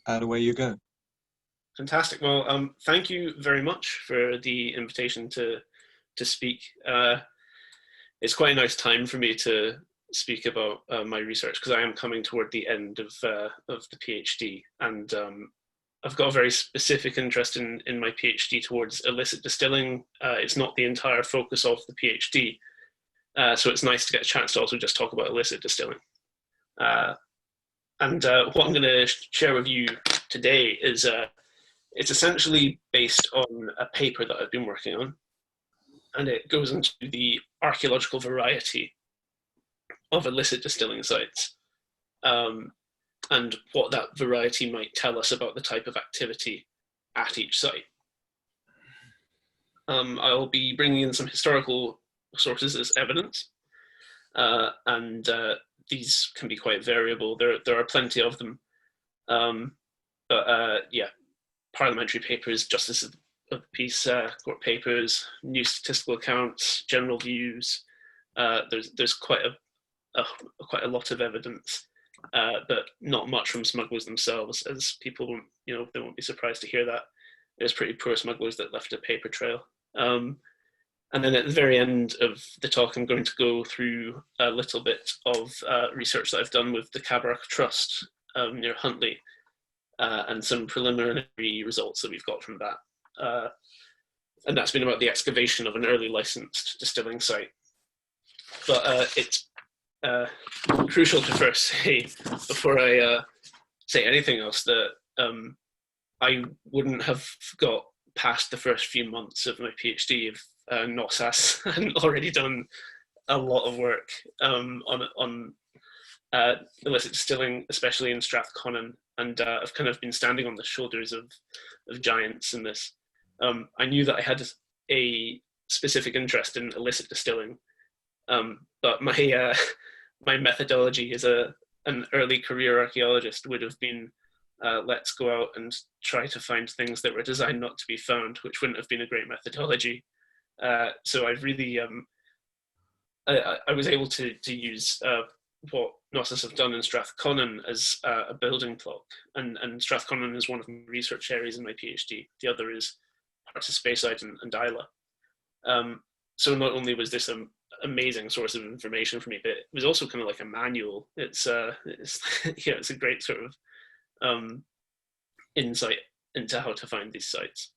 and away you go. Fantastic. Well, thank you very much for the invitation to speak. It's quite a nice time for me to speak about my research because I am coming toward the end of the PhD, and I've got a very specific interest in my PhD towards illicit distilling. It's not the entire focus of the PhD, so it's nice to get a chance to also just talk about illicit distilling. And what I'm going to share with you today is it's essentially based on a paper that I've been working on, and it goes into the archaeological variety of illicit distilling sites, and what that variety might tell us about the type of activity at each site. I'll be bringing in some historical sources as evidence, and these can be quite variable. There are plenty of them, but yeah, parliamentary papers, justice of the peace court papers, new statistical accounts, general views. There's quite a lot of evidence, but not much from smugglers themselves, as people won't, they won't be surprised to hear that. There's pretty poor smugglers that left a paper trail. And then at the very end of the talk, I'm going to go through a little bit of research that I've done with the Cabarach Trust near Huntly, and some preliminary results that we've got from that. And that's been about the excavation of an early licensed distilling site. But it's crucial to first say, before I say anything else, that I wouldn't have got past the first few months of my PhD if NOSAS hadn't already done a lot of work on illicit distilling, especially in Strathconnell, and I've kind of been standing on the shoulders of giants in this. I knew that I had a specific interest in illicit distilling, but my my methodology as an early career archaeologist would have been let's go out and try to find things that were designed not to be found, which wouldn't have been a great methodology. So I really I was able to use what NOSAS have done in Strathconnell as a building block, and Strathconnell is one of my research areas in my PhD. The other is parts of Speyside and Isla. So not only was this an amazing source of information for me, but it was also kind of like a manual. It's yeah, it's a great sort of insight into how to find these sites.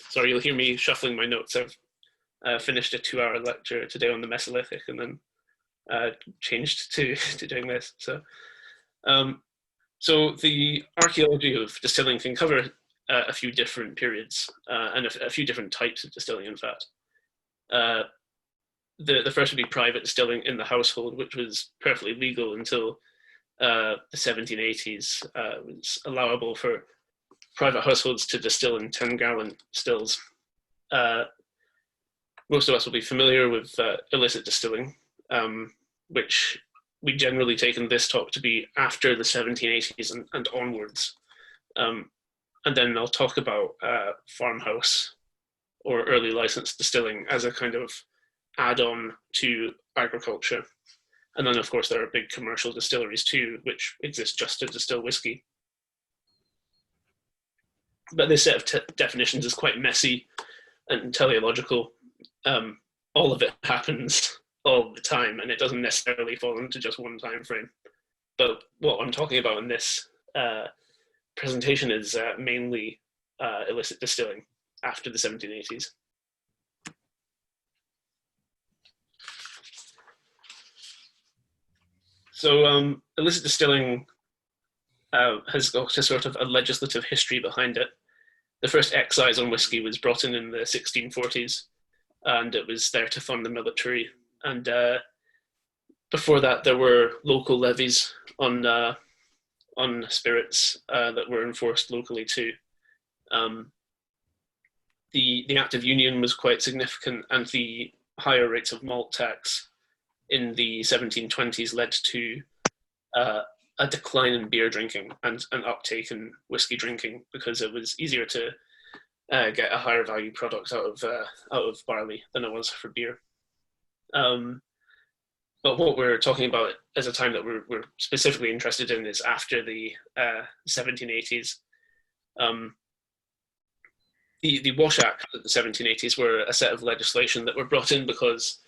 Sorry, you'll hear me shuffling my notes. I've finished a 2-hour lecture today on the Mesolithic, and then changed to doing this. So, so the archaeology of distilling can cover a few different periods and a few different types of distilling, in fact. The first would be private distilling in the household, which was perfectly legal until the 1780s. It was allowable for private households to distill in 10-gallon stills. Most of us will be familiar with illicit distilling, which we generally take in this talk to be after the 1780s and onwards. And then I'll talk about farmhouse or early licensed distilling as a kind of add-on to agriculture. And then, of course, there are big commercial distilleries too, which exist just to distill whiskey. But this set of definitions is quite messy and teleological. All of it happens all the time, and it doesn't necessarily fall into just one time frame. But what I'm talking about in this presentation is mainly illicit distilling after the 1780s. So illicit distilling has got a sort of a legislative history behind it. The first excise on whiskey was brought in the 1640s, and it was there to fund the military. And before that, there were local levies on spirits that were enforced locally too. The Act of Union was quite significant, and the higher rates of malt tax in the 1720s led to a decline in beer drinking and an uptake in whiskey drinking, because it was easier to get a higher value product out of barley than it was for beer. but what we're talking about as a time that we're specifically interested in is after the 1780s. The Wash Act of the 1780s were a set of legislation that were brought in because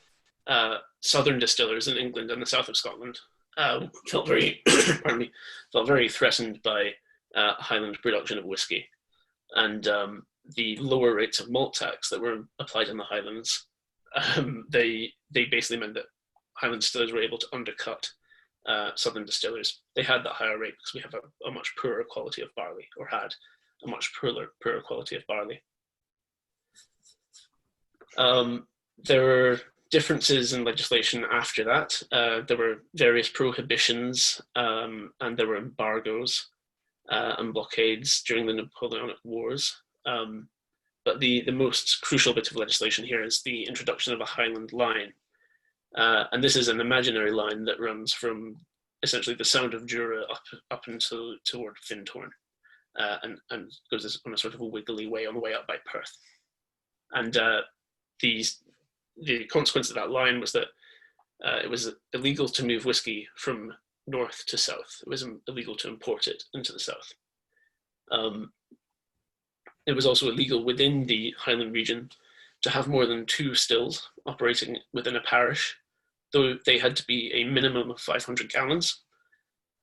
southern distillers in England and the south of Scotland felt very, pardon me, felt very threatened by Highland production of whiskey, and the lower rates of malt tax that were applied in the Highlands. They basically meant that Highland distillers were able to undercut southern distillers. They had that higher rate because we have a much poorer quality of barley, or had a much poorer quality of barley. There were differences in legislation after that. There were various prohibitions, and there were embargoes and blockades during the Napoleonic Wars. But the most crucial bit of legislation here is the introduction of a Highland line. And this is an imaginary line that runs from essentially the Sound of Jura up until toward Findhorn, and goes on a sort of a wiggly way on the way up by Perth. And the consequence of that line was that it was illegal to move whiskey from north to south. It was illegal to import it into the south. It was also illegal within the Highland region to have more than 2 stills operating within a parish, though they had to be a minimum of 500 gallons,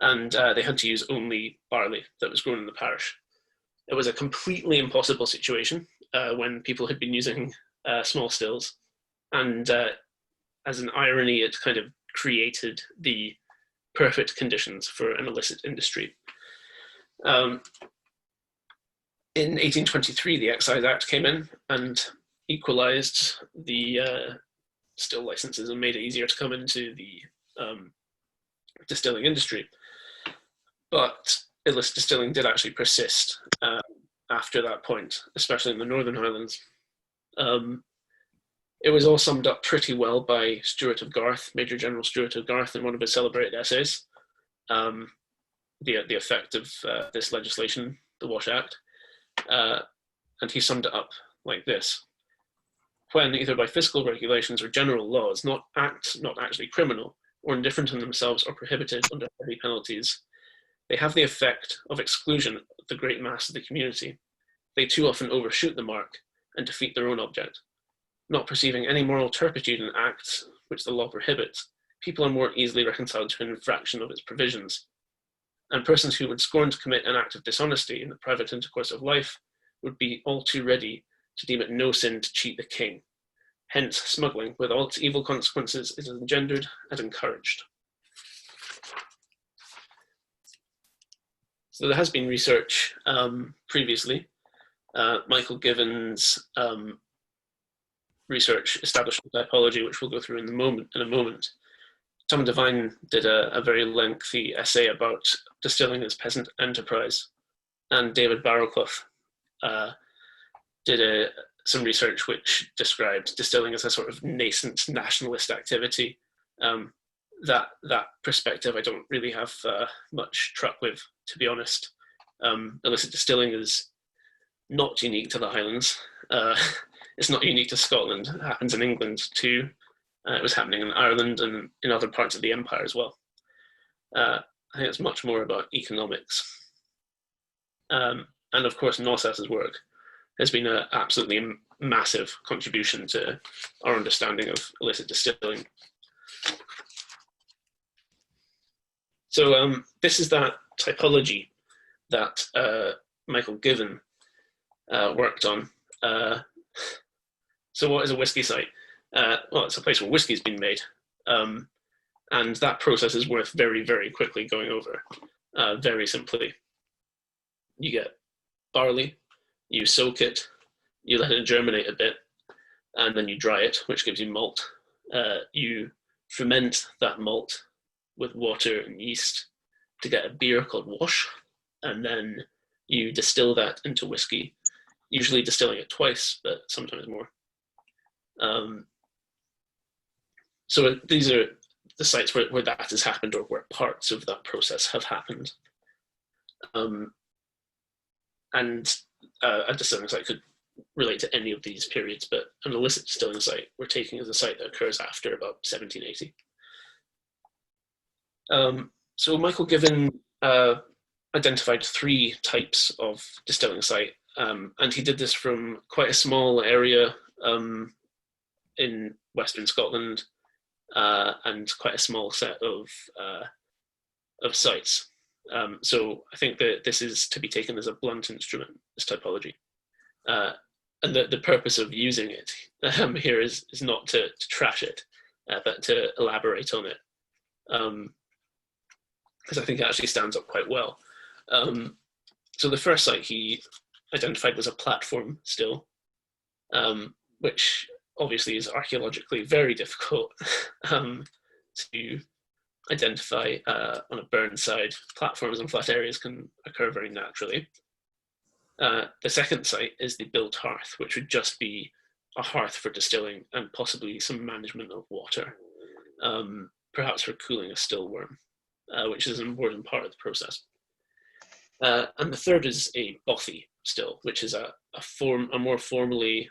and they had to use only barley that was grown in the parish. It was a completely impossible situation when people had been using small stills, and as an irony, it kind of created the perfect conditions for an illicit industry. In 1823, the Excise Act came in and equalized the still licenses and made it easier to come into the distilling industry. But illicit distilling did actually persist after that point, especially in the Northern Highlands. It was all summed up pretty well by Stuart of Garth, Major General Stuart of Garth, in one of his celebrated essays, the effect of this legislation, the Wash Act. And he summed it up like this: when, either by fiscal regulations or general laws, not actually criminal, or indifferent in themselves, or prohibited under heavy penalties, they have the effect of exclusion of the great mass of the community. They too often overshoot the mark and defeat their own object. Not perceiving any moral turpitude in acts which the law prohibits, people are more easily reconciled to an infraction of its provisions. And persons who would scorn to commit an act of dishonesty in the private intercourse of life would be all too ready to deem it no sin to cheat the king. Hence, smuggling, with all its evil consequences, is engendered and encouraged. So there has been research previously. Michael Given's research establishing typology, which we'll go through in a moment. Tom Devine did a very lengthy essay about distilling as peasant enterprise, and David Barrowclough did some research which described distilling as a sort of nascent nationalist activity. That perspective I don't really have much truck with, to be honest. Illicit distilling is not unique to the Highlands. It's not unique to Scotland. It happens in England too. It was happening in Ireland and in other parts of the empire as well. I think it's much more about economics. And of course, NOSAS's work has been an absolutely massive contribution to our understanding of illicit distilling. So this is that typology that Michael Given worked on. So what is a whiskey site? Well, it's a place where whiskey's been made. And that process is worth very, very quickly going over. Very simply. You get barley, you soak it, you let it germinate a bit, and then you dry it, which gives you malt. You ferment that malt with water and yeast to get a beer called wash, and then you distill that into whiskey, usually distilling it twice, but sometimes more. So these are the sites where that has happened, or where parts of that process have happened. And a distilling site could relate to any of these periods, but an illicit distilling site we're taking as a site that occurs after about 1780. So Michael Given identified 3 types of distilling site, and he did this from quite a small area in Western Scotland, and quite a small set of sites. So I think that this is to be taken as a blunt instrument, this typology. And the purpose of using it here is not to trash it, but to elaborate on it, because I think it actually stands up quite well. So the first site he identified was a platform still, which obviously is archaeologically very difficult to identify on a burn side. Platforms and flat areas can occur very naturally. The second site is the built hearth, which would just be a hearth for distilling and possibly some management of water, perhaps for cooling a still worm, which is an important part of the process. And the third is a bothy still, which is a more formally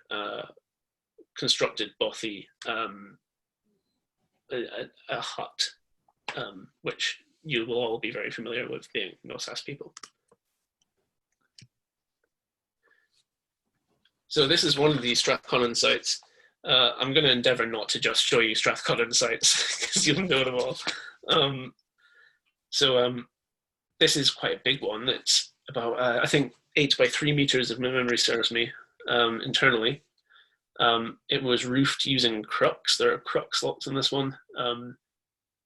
constructed bothy, a hut, which you will all be very familiar with, being NOSAS people. So this is one of the Strathconnell sites. I'm going to endeavour not to just show you Strathconnell sites, because you'll know them all. This is quite a big one. It's about, I think, 8 by 3 meters, if my memory serves me, internally. It was roofed using crux. There are crux slots in this one.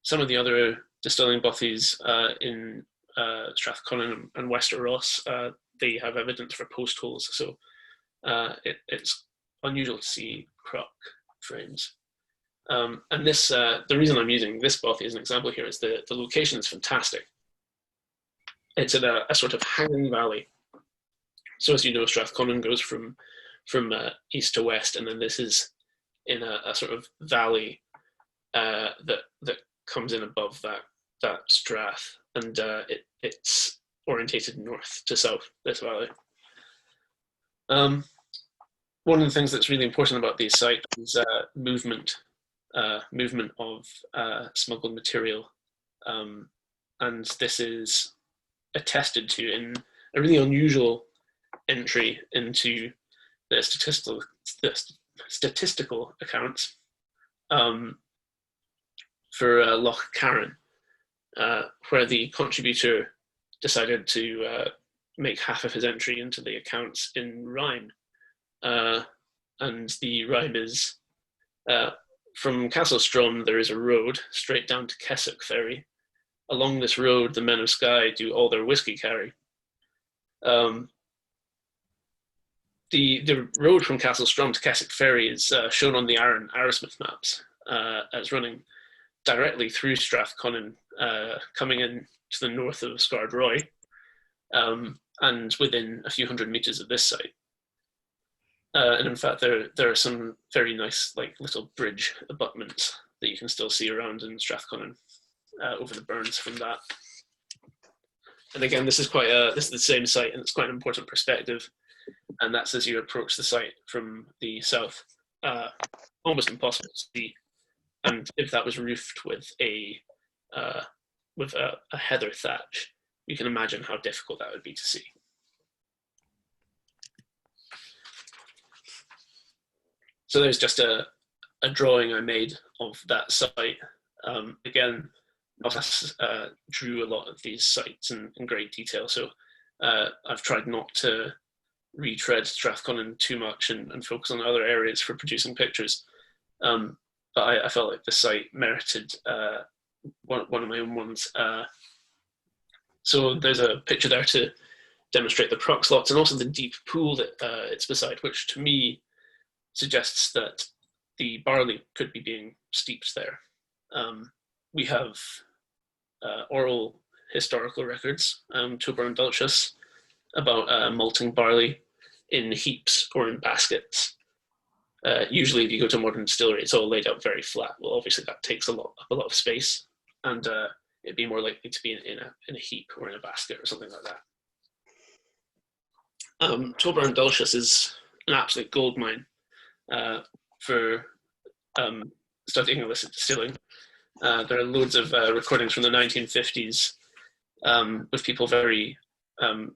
Some of the other distilling bothies in Strathconnell and Wester Ross, they have evidence for post holes. So it's unusual to see crux frames. And this, the reason I'm using this bothy as an example here is the location is fantastic. It's in a sort of hanging valley. So as you know, Strathconnell goes from east to west, and then this is in a sort of valley that comes in above that strath, and it's orientated north to south, this valley. One of the things that's really important about these sites is movement of smuggled material, and this is attested to in a really unusual entry into the statistical accounts for Loch Carron, where the contributor decided to make half of his entry into the accounts in rhyme. And the rhyme is, from Castle Strom there is a road straight down to Kessock Ferry. Along this road the men of Skye do all their whiskey carry. The road from Castle Strom to Kessock Ferry is shown on the Arrowsmith maps as running directly through Strathconnell, coming in to the north of Scardroy, and within a few hundred meters of this site. And in fact, there are some very nice, like, little bridge abutments that you can still see around in Strathconnell over the burns from that. And again, this is the same site, and it's quite an important perspective. And that's as you approach the site from the south, almost impossible to see. And if that was roofed with a heather thatch, you can imagine how difficult that would be to see. So there's just a drawing I made of that site. Again, NOSAS drew a lot of these sites in great detail, so I've tried not to retread Strathconnell too much and focus on other areas for producing pictures. But I felt like the site merited one of my own ones. So there's a picture there to demonstrate the crux slots and also the deep pool that it's beside, which to me suggests that the barley could be being steeped there. We have oral historical records, Tober and Dulcius, about malting barley in heaps or in baskets. Usually if you go to a modern distillery, it's all laid out very flat. Well, obviously that takes up a lot of space, and it'd be more likely to be in a heap or in a basket or something like that. Tober and Dulcius is an absolute goldmine for studying illicit distilling. There are loads of recordings from the 1950s with people very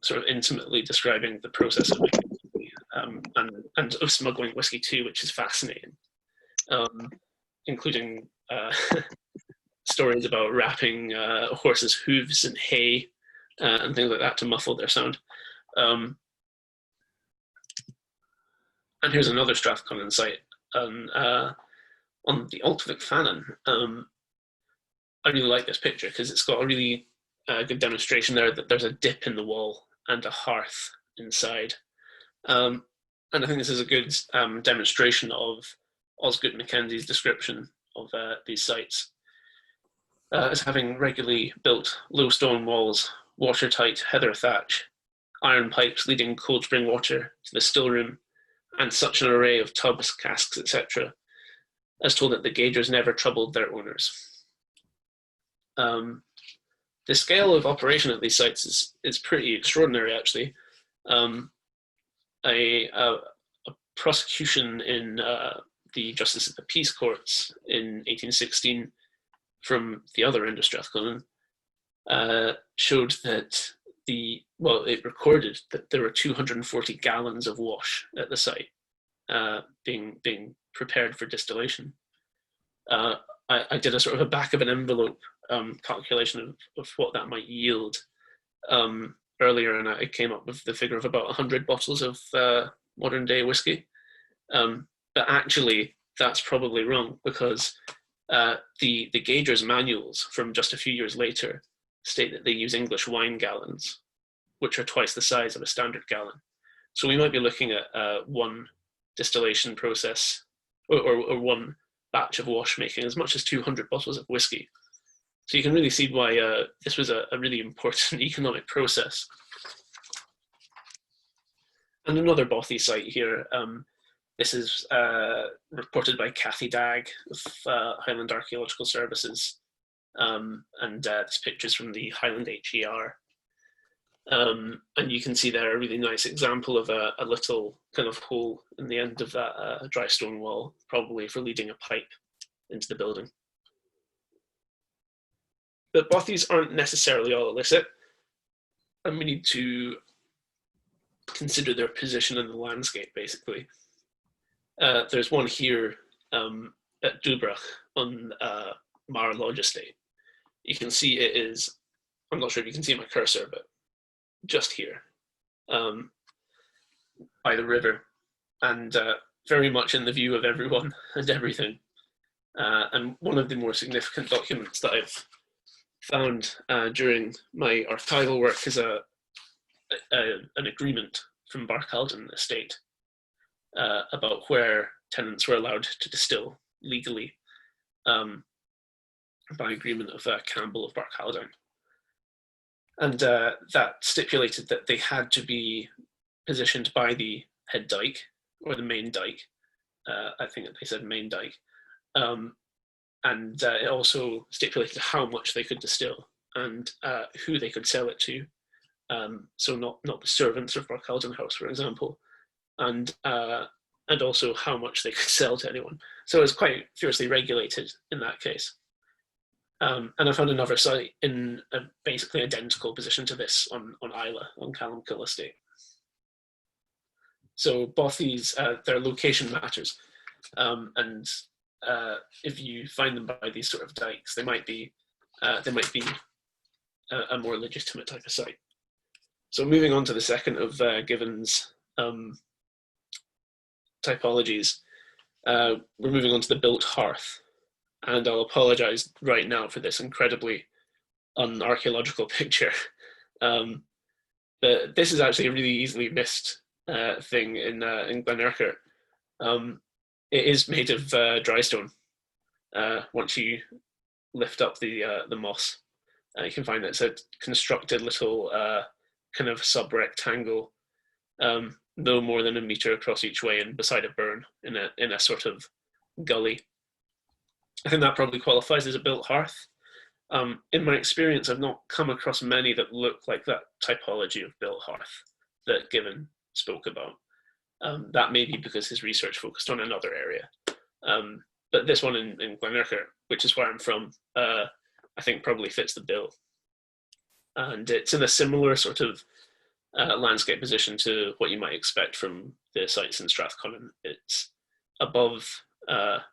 sort of intimately describing the process of making whiskey, and of smuggling whiskey too, which is fascinating, including stories about wrapping horses' hooves in hay and things like that to muffle their sound. And here's another Strathconnell site on the Altwick Fannin. I really like this picture because it's got a really good demonstration there that there's a dip in the wall and a hearth inside. And I think this is a good demonstration of Osgood Mackenzie's description of these sites as having regularly built low stone walls, watertight heather thatch, iron pipes leading cold spring water to the still room, and such an array of tubs, casks, etc., as told that the gaugers never troubled their owners. The scale of operation at these sites is pretty extraordinary, actually. A prosecution in the Justice of the Peace Courts in 1816 from the other end of Strathconnell showed that it recorded that there were 240 gallons of wash at the site being prepared for distillation. I did a sort of a back of an envelope calculation of what that might yield earlier, and I came up with the figure of about 100 bottles of modern day whiskey. But actually, that's probably wrong, because the gaugers' manuals from just a few years later state that they use English wine gallons, which are twice the size of a standard gallon. So we might be looking at one distillation process or one batch of wash making as much as 200 bottles of whiskey. So you can really see why this was a really important economic process. And another bothy site here. This is reported by Kathy Dagg of Highland Archaeological Services. And this picture's from the Highland HER. And you can see there a really nice example of a little kind of hole in the end of that dry stone wall, probably for leading a pipe into the building. But bothies aren't necessarily all illicit, and we need to consider their position in the landscape, basically. There's one here at Dubrach on Mar Lodge Estate. You can see it is, I'm not sure if you can see my cursor, but just here by the river, and very much in the view of everyone and everything. And one of the more significant documents that I've found during my archival work is an agreement from Barcaldine Estate about where tenants were allowed to distill legally by agreement of Campbell of Barcaldine. And that stipulated that they had to be positioned by the head dike or the main dike. I think that they said main dike. And it also stipulated how much they could distill and who they could sell it to. So not the servants of Barcaldine House, for example, and also how much they could sell to anyone. So it was quite fiercely regulated in that case. And I found another site in a basically identical position to this on Isla, on Callumkill Estate. So bothies, their location matters. And if you find them by these sort of dikes, they might be a more legitimate type of site. So moving on to the second of Given's typologies, we're moving on to the built hearth. And I'll apologize right now for this incredibly unarchaeological picture. But this is actually a really easily missed thing in Glen Urquhart. It is made of dry stone. Once you lift up the moss, you can find that it's a constructed little kind of sub-rectangle, no more than a meter across each way and beside a burn in a sort of gully. I think that probably qualifies as a built hearth. In my experience, I've not come across many that look like that typology of built hearth that Given spoke about. That may be because his research focused on another area. but this one in Glenurquhart, which is where I'm from, I think probably fits the bill. And it's in a similar sort of landscape position to what you might expect from the sites in Strathconnell. It's above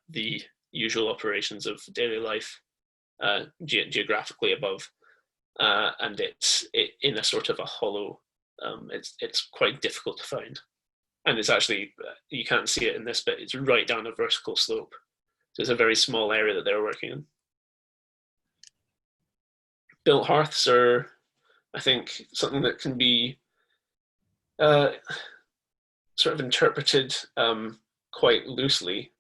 the usual operations of daily life, geographically above, and it's in a sort of a hollow. It's quite difficult to find, and it's actually, you can't see it in this, but it's right down a vertical slope. So it's a very small area that they're working in. Built hearths are, I think, something that can be sort of interpreted quite loosely.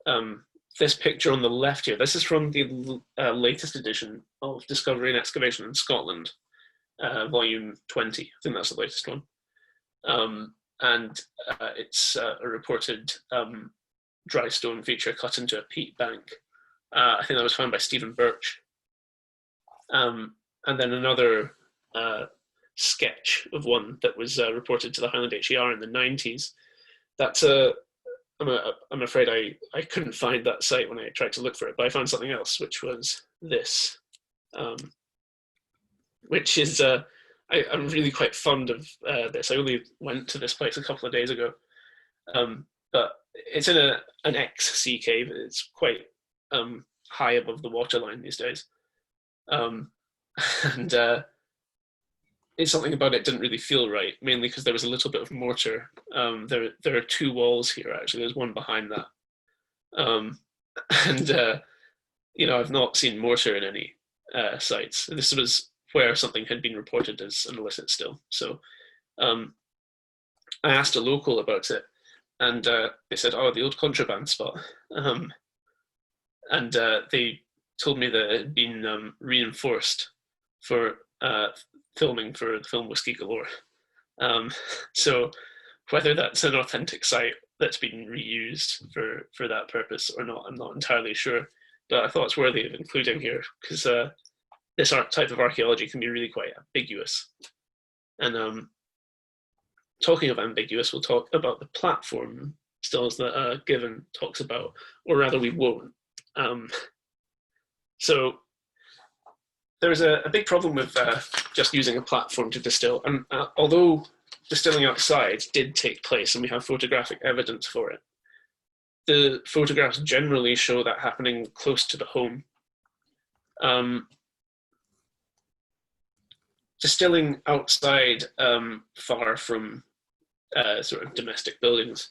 This picture on the left here, this is from the latest edition of Discovery and Excavation in Scotland, volume 20. I think that's the latest one. And it's a reported dry stone feature cut into a peat bank. I think that was found by Stephen Birch. And then another sketch of one that was reported to the Highland HER in the 90s. That's I'm afraid I couldn't find that site when I tried to look for it, but I found something else, which was this, which is, I'm really quite fond of this. I only went to this place a couple of days ago, but it's in an ex-sea cave. It's quite high above the waterline these days. And it's something about it didn't really feel right, mainly because there was a little bit of mortar. There are two walls here, actually. There's one behind that. And I've not seen mortar in any sites. This was where something had been reported as an illicit still. So I asked a local about it, and they said, oh, the old contraband spot. And they told me that it had been reinforced for filming for the film Whiskey Galore. So whether that's an authentic site that's been reused for that purpose or not, I'm not entirely sure. But I thought it's worthy of including here, because this type of archaeology can be really quite ambiguous. And talking of ambiguous, we'll talk about the platform stills that Given talks about, or rather we won't. So there's a big problem with just using a platform to distill. And although distilling outside did take place and we have photographic evidence for it, the photographs generally show that happening close to the home. Distilling outside, far from sort of domestic buildings,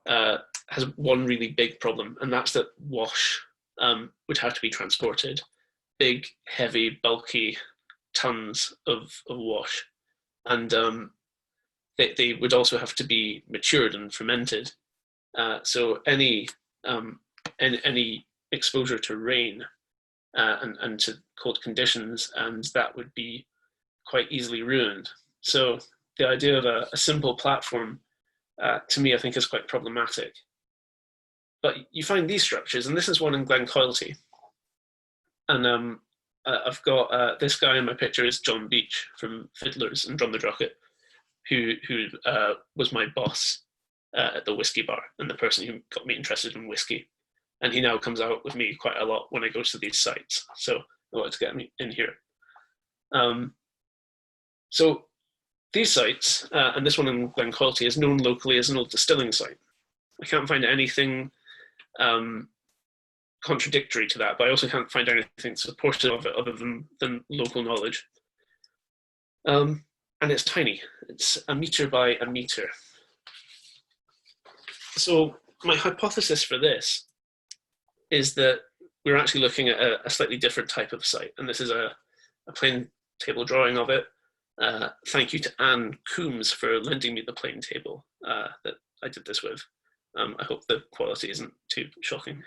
has one really big problem, and that's that wash would have to be transported. Big, heavy, bulky tons of wash. And they would also have to be matured and fermented. So any exposure to rain and to cold conditions, and that would be quite easily ruined. So the idea of a simple platform, to me, I think is quite problematic. But you find these structures, and this is one in Glencoilty. And I've got this guy in my picture is John Beach from Fiddlers and Drumnadrochit, who was my boss at the whiskey bar and the person who got me interested in whiskey. And he now comes out with me quite a lot when I go to these sites. So I wanted to get me in here. So these sites, and this one in Glencoilty, is known locally as an old distilling site. I can't find anything contradictory to that, but I also can't find anything supportive of it other than local knowledge. And it's tiny. It's 1 meter by 1 meter. So my hypothesis for this is that we're actually looking at a slightly different type of site, and this is a plane table drawing of it. Thank you to Anne Coombs for lending me the plane table that I did this with. I hope the quality isn't too shocking.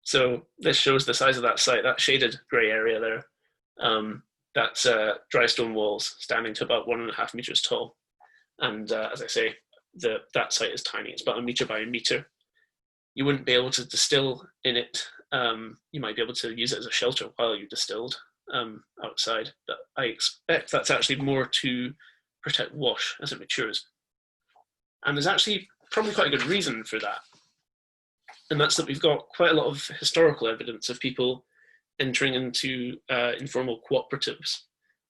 So this shows the size of that site, that shaded grey area there. That's dry stone walls standing to about 1.5 meters tall. And as I say, that site is tiny. It's about 1 meter by 1 meter. You wouldn't be able to distill in it. You might be able to use it as a shelter while you distilled outside. But I expect that's actually more to protect wash as it matures. And there's actually probably quite a good reason for that. And that's that we've got quite a lot of historical evidence of people entering into informal cooperatives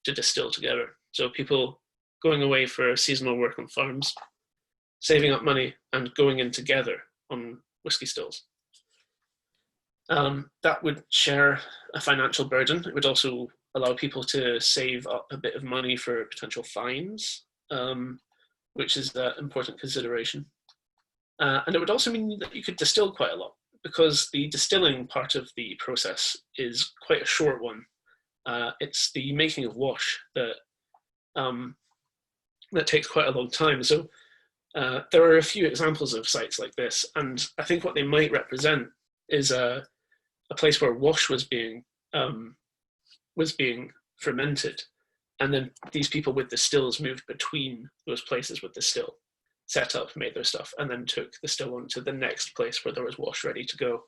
to distill together. So people going away for seasonal work on farms, saving up money and going in together on whiskey stills. That would share a financial burden. It would also allow people to save up a bit of money for potential fines, which is an important consideration. And it would also mean that you could distill quite a lot, because the distilling part of the process is quite a short one. It's the making of wash that takes quite a long time. So there are a few examples of sites like this, and I think what they might represent is a place where wash was being fermented, and then these people with the stills moved between those places with the still, set up, made their stuff, and then took the still on to the next place where there was wash ready to go.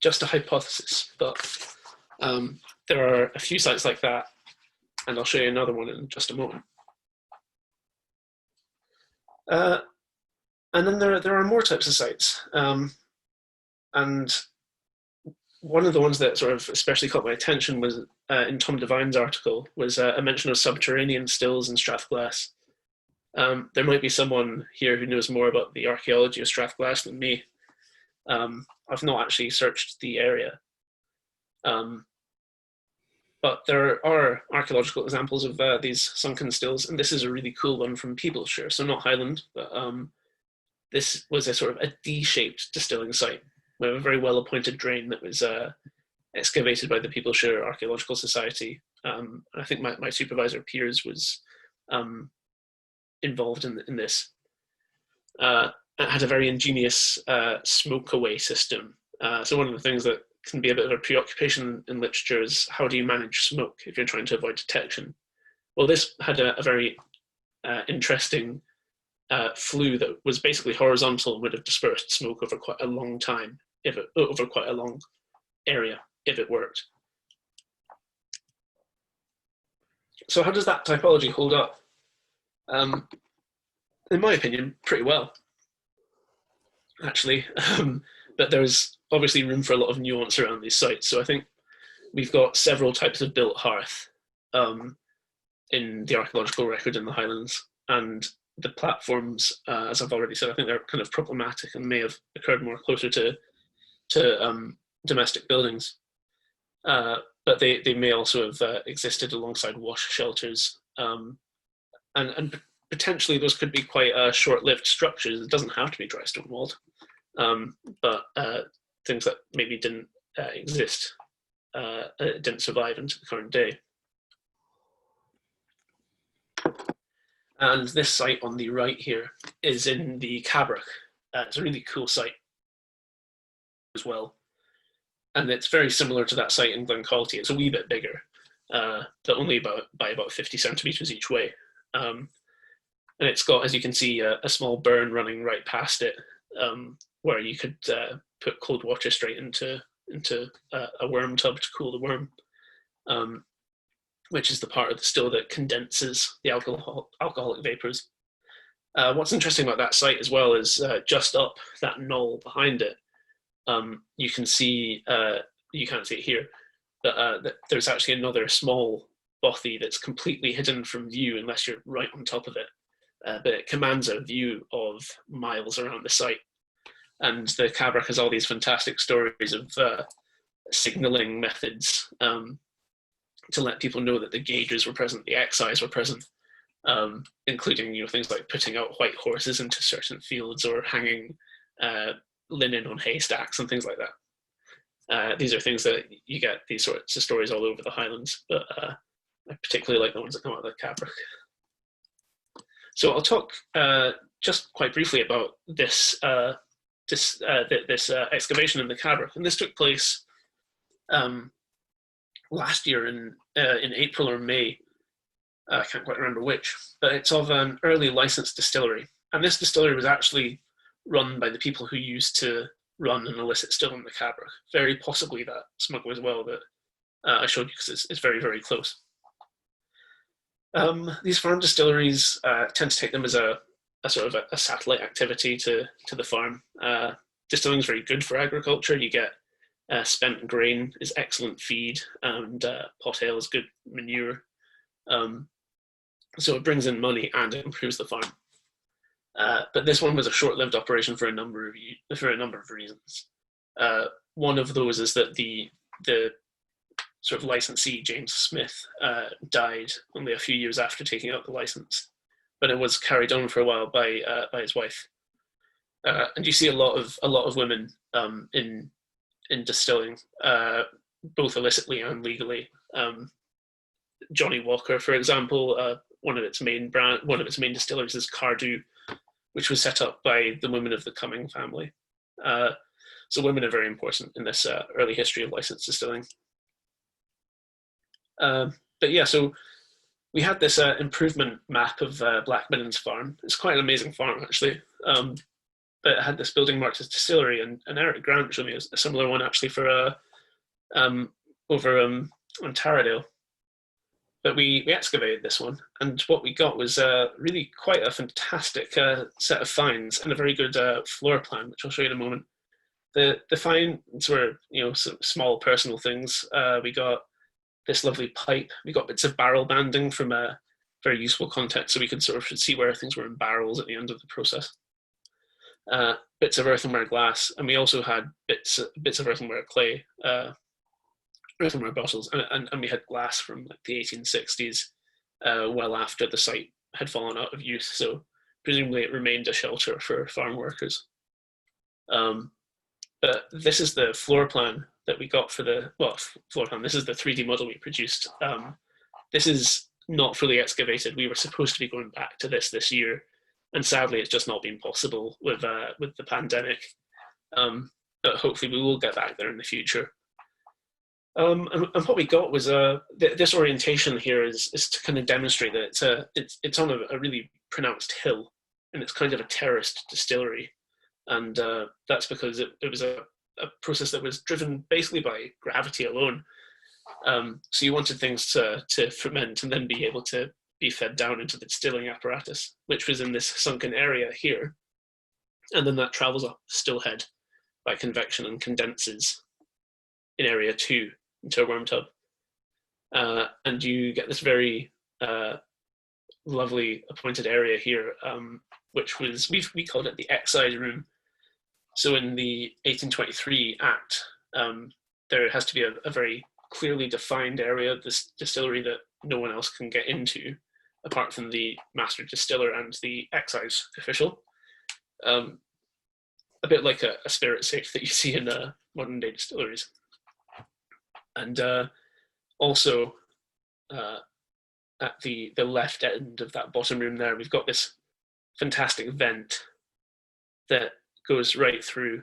Just a hypothesis, but there are a few sites like that, and I'll show you another one in just a moment. And then there are more types of sites. And one of the ones that sort of especially caught my attention was in Tom Devine's article was a mention of subterranean stills in Strathglass. There might be someone here who knows more about the archaeology of Strathglass than me. I've not actually searched the area. But there are archaeological examples of these sunken stills, and this is a really cool one from Peeblesshire, so not Highland, but this was a sort of a D-shaped distilling site with a very well-appointed drain that was excavated by the Peeblesshire Archaeological Society. I think my supervisor, Piers, was involved in this. It had a very ingenious smoke away system. So one of the things that can be a bit of a preoccupation in literature is how do you manage smoke if you're trying to avoid detection? Well, this had a very interesting flue that was basically horizontal and would have dispersed smoke over quite a long time, over quite a long area, if it worked. So how does that typology hold up? In my opinion, pretty well, actually. But there's obviously room for a lot of nuance around these sites. So I think we've got several types of built hearth in the archaeological record in the Highlands. And the platforms, as I've already said, I think they're kind of problematic and may have occurred more closer to domestic buildings. But they may also have existed alongside wash shelters. And potentially those could be quite short-lived structures. It doesn't have to be dry stone walled. But things that maybe didn't exist, didn't survive into the current day. And this site on the right here is in the Cabroch. It's a really cool site as well. And it's very similar to that site in Glencolty. It's a wee bit bigger, but only by about 50 centimeters each way. And it's got, as you can see, a small burn running right past it, where you could put cold water straight into a worm tub to cool the worm, which is the part of the still that condenses the alcoholic vapors. What's interesting about that site as well is just up that knoll behind it, you can see, you can't see it here, but there's actually another small bothy that's completely hidden from view unless you're right on top of it. But it commands a view of miles around the site. And the Cabroch has all these fantastic stories of signalling methods to let people know that the gauges were present, the excise were present, including things like putting out white horses into certain fields or hanging linen on haystacks and things like that. These are things that you get these sorts of stories all over the Highlands, but I particularly like the ones that come out of the Cabroch. So I'll talk just quite briefly about this excavation in the Cabroch, and this took place last year in April or May. I can't quite remember which, but it's of an early licensed distillery, and this distillery was actually run by the people who used to run an illicit still in the Cabroch. Very possibly that smuggler as well that I showed you, because it's very, very close. These farm distilleries tend to take them as a a sort of a satellite activity to the farm. Distilling is very good for agriculture. You get spent grain is excellent feed, and pot ale is good manure. So it brings in money and it improves the farm. But this one was a short-lived operation for a number of reasons. One of those is that the sort of licensee, James Smith, died only a few years after taking out the license, but it was carried on for a while by his wife. And you see a lot of women in distilling, both illicitly and legally. Johnny Walker, for example, one of its main distillers is Cardew, which was set up by the women of the Cumming family. So women are very important in this early history of licensed distilling. But yeah, so we had this improvement map of Black Middens Farm. It's quite an amazing farm, actually. But it had this building marked as distillery, and Eric Grant showed me a similar one actually for over on Taradale. But we excavated this one, and what we got was really quite a fantastic set of finds and a very good floor plan, which I'll show you in a moment. The finds were, small personal things. We got this lovely pipe. We got bits of barrel banding from a very useful context, so we could sort of see where things were in barrels at the end of the process. Bits of earthenware glass, and we also had bits of earthenware clay, earthenware bottles, and we had glass from like the 1860s, well after the site had fallen out of use. So presumably it remained a shelter for farm workers. But this is the floor plan that we got for the floor plan. This is the 3D model we produced. This is not fully excavated. We were supposed to be going back to this year, and sadly, it's just not been possible with the pandemic. But hopefully, we will get back there in the future. And what we got was this orientation here is to kind of demonstrate that it's on a really pronounced hill, and it's kind of a terraced distillery, and that's because it was a process that was driven basically by gravity alone. So you wanted things to ferment and then be able to be fed down into the distilling apparatus, which was in this sunken area here. And then that travels up the still head by convection and condenses in area 2 into a worm tub. And you get this very lovely appointed area here, which was, we called it the excise room. So in the 1823 Act, there has to be a very clearly defined area of this distillery that no one else can get into, apart from the master distiller and the excise official. A bit like a spirit safe that you see in modern day distilleries. And also at the left end of that bottom room there, we've got this fantastic vent that goes right through.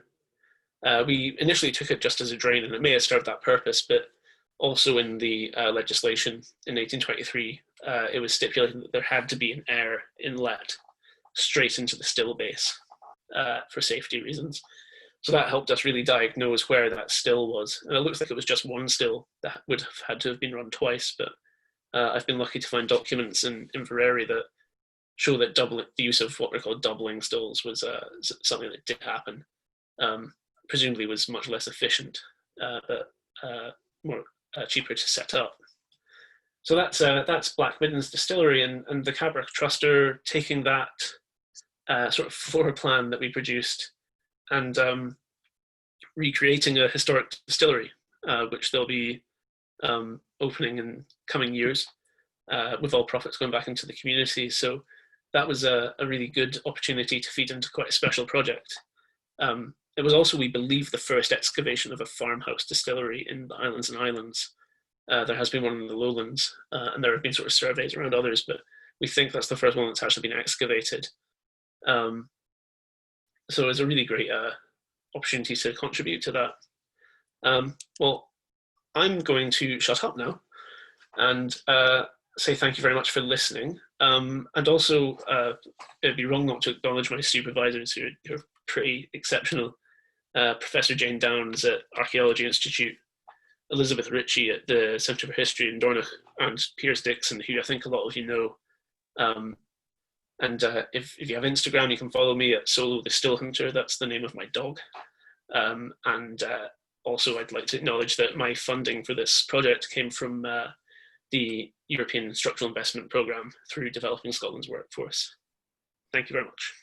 We initially took it just as a drain, and it may have served that purpose, but also in the legislation in 1823, it was stipulated that there had to be an air inlet straight into the still base for safety reasons. So that helped us really diagnose where that still was. And it looks like it was just one still that would have had to have been run twice, but I've been lucky to find documents in Inverary that show that the use of what were called doubling stills was something that did happen. Presumably was much less efficient, but more cheaper to set up. So that's Black Middens Distillery, and the Cabrach Trust are taking that sort of floor plan that we produced and recreating a historic distillery, which they'll be opening in coming years, with all profits going back into the community. So that was a really good opportunity to feed into quite a special project. It was also, we believe, the first excavation of a farmhouse distillery in the Highlands and Islands. There has been one in the Lowlands, and there have been sort of surveys around others, but we think that's the first one that's actually been excavated. So it was a really great opportunity to contribute to that. Well, I'm going to shut up now and say thank you very much for listening. And also, it'd be wrong not to acknowledge my supervisors who are pretty exceptional. Professor Jane Downs at Archaeology Institute, Elizabeth Ritchie at the Centre for History in Dornoch, and Piers Dixon, who I think a lot of you know. And if you have Instagram, you can follow me at Solo the Still Hunter. That's the name of my dog. And also, I'd like to acknowledge that my funding for this project came from the European Structural Investment Programme through Developing Scotland's Workforce. Thank you very much.